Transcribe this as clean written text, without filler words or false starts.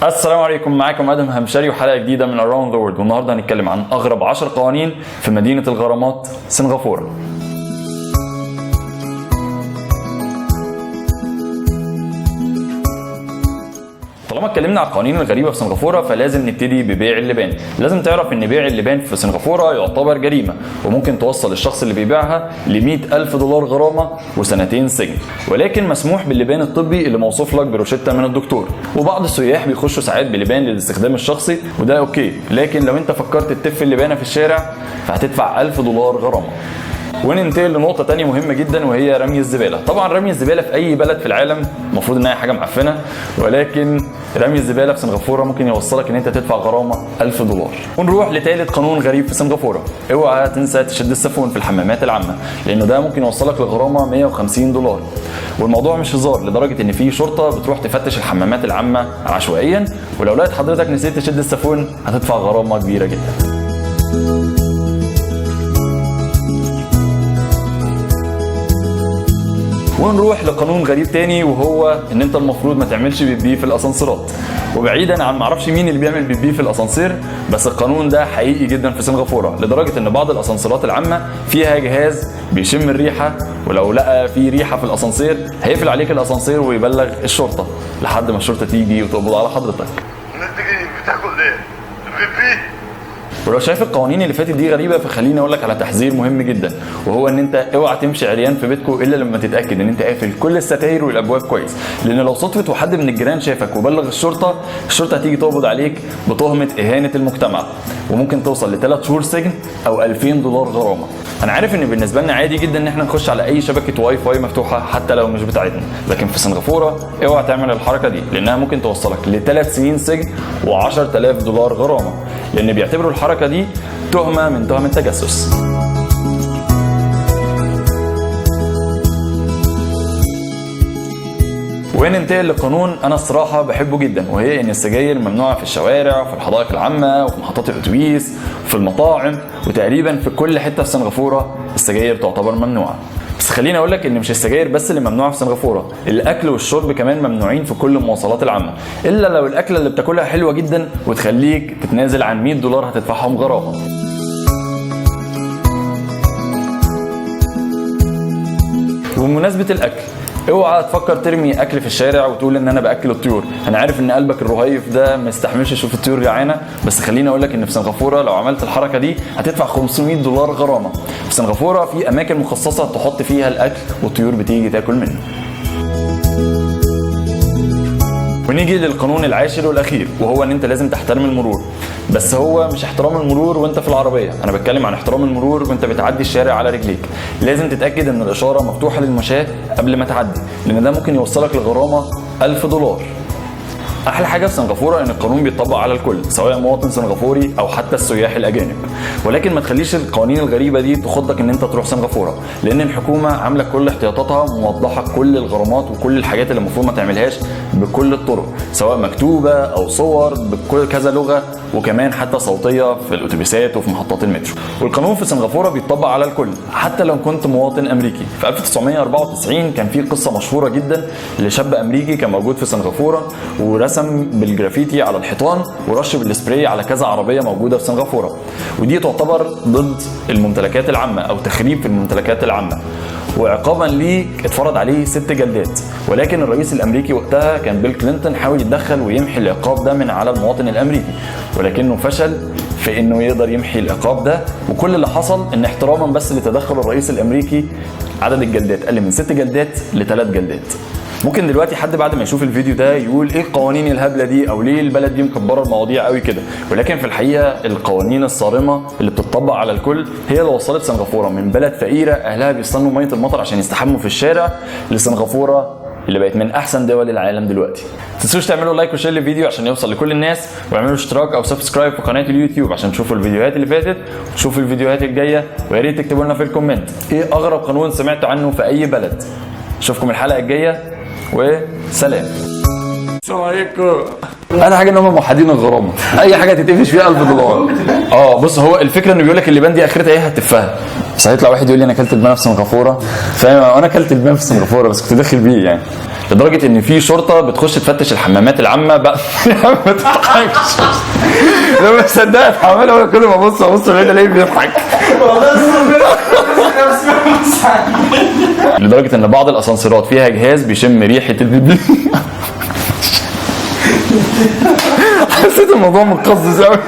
السلام عليكم، معاكم ادم همشري وحلقه جديده من Around the World. والنهارده هنتكلم عن اغرب 10 قوانين في مدينه الغرامات سنغافوره. طالما اتكلمنا على القوانين الغريبه في سنغافوره فلازم نبتدي ببيع اللبان. لازم تعرف ان بيع اللبان في سنغافوره يعتبر جريمه، وممكن توصل الشخص اللي بيبيعها ل $100,000 غرامه وسنتين سجن. ولكن مسموح باللبان الطبي اللي موصوف لك بروشته من الدكتور. وبعض السياح بيخشوا ساعات بلبان للاستخدام الشخصي وده اوكي، لكن لو انت فكرت تتف اللبانه في الشارع فهتدفع $1,000 غرامه. وننتقل لنقطة تانية مهمة جدا وهي رمي الزبالة. طبعا رمي الزبالة في أي بلد في العالم المفروض إنها حاجة معفنة، ولكن رمي الزبالة في سنغافورة ممكن يوصلك إن أنت تدفع غرامة $1,000. ونروح لثالث قانون غريب في سنغافورة، اوعى تنسى تشد السافون في الحمامات العامة، لأنه ده ممكن يوصلك لغرامة $150. والموضوع مش هزار، لدرجة إن في شرطة بتروح تفتش الحمامات العامة عشوائيا، ولو لقيت حضرتك نسيت تشد السافون هتدفع غرامة كبيرة جدا. ونروح لقانون غريب تاني، وهو ان انت المفروض ما تعملش بيبي في الاسانسيرات. وبعيدا عن معرفش مين اللي بيعمل بيبي في الاسانسير، بس القانون ده حقيقي جدا في سنغافوره، لدرجه ان بعض الاسانسيرات العامه فيها جهاز بيشم الريحه، ولو لقى في ريحه في الاسانسير هيقفل عليك الاسانسير ويبلغ الشرطه لحد ما الشرطه تيجي وتقبض على حضرتك. بتاكل ايه؟ بيبي؟ ولو شايف القوانين اللي فاتت دي غريبه فخليني اقول لك على تحذير مهم جدا، وهو ان انت اوعى تمشي عريان في بيتكم الا لما تتاكد ان انت قافل كل الستاير والابواب كويس، لان لو صدفت وحد من الجيران شافك وبلغ الشرطه هتيجي تقبض عليك بتهمه اهانه المجتمع، وممكن توصل ل3 شهور سجن او $2,000 غرامه. انا عارف ان بالنسبه لنا عادي جدا ان احنا نخش على اي شبكه واي فاي مفتوحه حتى لو مش بتاعتنا، لكن في سنغافوره اوعى تعمل الحركه دي، لانها ممكن توصلك ل3 سنين سجن و$10,000 غرامه، لان بيعتبروا الحركه دي تهمه من تهم التجسس. وننتقل لقانون انا الصراحه بحبه جدا، وهي ان السجاير ممنوعه في الشوارع وفي الحدائق العامه وفي محطات الاتوبيس وفي المطاعم، وتقريبا في كل حته في سنغافوره السجاير تعتبر ممنوعه. بس خليني اقول لك ان مش السجاير بس اللي ممنوعه في سنغافوره، الاكل والشرب كمان ممنوعين في كل المواصلات العامه، الا لو الاكله اللي بتاكلها حلوه جدا وتخليك تتنازل عن $100 هتدفعهم غرامه. وبمناسبه الاكل، اوعى تفكر ترمي اكل في الشارع وتقول ان انا باكل الطيور. انا عارف ان قلبك الرهيف ده ما يستحملش يشوف الطيور جعانه، بس خليني اقول لك ان في سنغافوره لو عملت الحركه دي هتدفع $500 غرامه. في سنغافوره في اماكن مخصصه تحط فيها الاكل والطيور بتيجي تاكل منه. ونيجي للقانون العاشر والاخير، وهو ان انت لازم تحترم المرور. بس هو مش احترام المرور وانت في العربيه، انا بتكلم عن احترام المرور وانت بتعدي الشارع على رجليك. لازم تتاكد ان الاشاره مفتوحه للمشاة قبل ما تعدي، لان ده ممكن يوصلك لغرامه $1,000. احلى حاجه في سنغافوره ان القانون بيطبق على الكل، سواء مواطن سنغافوري او حتى السياح الاجانب. ولكن ما تخليش القوانين الغريبه دي تخضك ان انت تروح سنغافوره، لان الحكومه عامله كل احتياطاتها، موضحه كل الغرامات وكل الحاجات اللي المفروض ما تعملهاش بكل الطرق، سواء مكتوبه او صور بكل كذا لغه، وكمان حتى صوتيه في الاتوبيسات وفي محطات المترو. والقانون في سنغافوره بيطبق على الكل حتى لو كنت مواطن امريكي. في 1994 كان في قصه مشهوره جدا لشاب امريكي كان موجود في سنغافوره ورسم بالجرافيتي على الحيطان ورش بالسبراي على كذا عربيه موجوده في سنغافوره، ودي تعتبر ضد الممتلكات العامه او تخريب في الممتلكات العامه. وعقابا ليه اتفرض عليه 6 جلدات، ولكن الرئيس الامريكي وقتها كان بيل كلينتون حاول يتدخل ويمحي العقاب ده من على المواطن الامريكي، ولكنه فشل في انه يقدر يمحي العقاب ده. وكل اللي حصل ان احتراما بس لتدخل الرئيس الامريكي عدد الجلدات قل من 6 جلدات ل3 جلدات. ممكن دلوقتي حد بعد ما يشوف الفيديو ده يقول ايه القوانين الهبله دي، او ليه البلد دي مكبره المواضيع قوي كده، ولكن في الحقيقه القوانين الصارمه اللي بتطبق على الكل هي اللي وصلت سنغافوره من بلد فقيره اهلها بيستنوا ميه المطر عشان يستحموا في الشارع لسنغافوره اللي بقت من احسن دول العالم دلوقتي. ما تنسوش تعملوا لايك وشير للفيديو عشان يوصل لكل الناس، واعملوا اشتراك او سبسكرايب في قناه اليوتيوب عشان تشوفوا الفيديوهات اللي فاتت وتشوفوا الفيديوهات الجايه. ويا ريت تكتبوا لنا في الكومنت ايه اغرب قانون سمعتوا عنه في اي بلد. اشوفكم الحلقه الجايه وسلام. السلام عليكم. انا حاجه ان هم موحدين الغرامه، اي حاجه تتقفش فيها $1,000. بص، هو الفكره انه بيقول لك اللبان دي اخرتها ايه هتفها، بس هيطلع واحد يقول لي انا اكلت لبان في سنغافوره، فاهم؟ انا اكلت لبان في سنغافوره بس كنت داخل بيه يعني. لدرجه ان في شرطه بتخش تفتش الحمامات العامه بقى. ما تضحكش. لما صدقت هعملها كل ما ابص الاقي بيضحك. لدرجه ان بعض الاسانسيرات فيها جهاز بيشم ريحه البيبي. حسيت الموضوع مقزز قوي.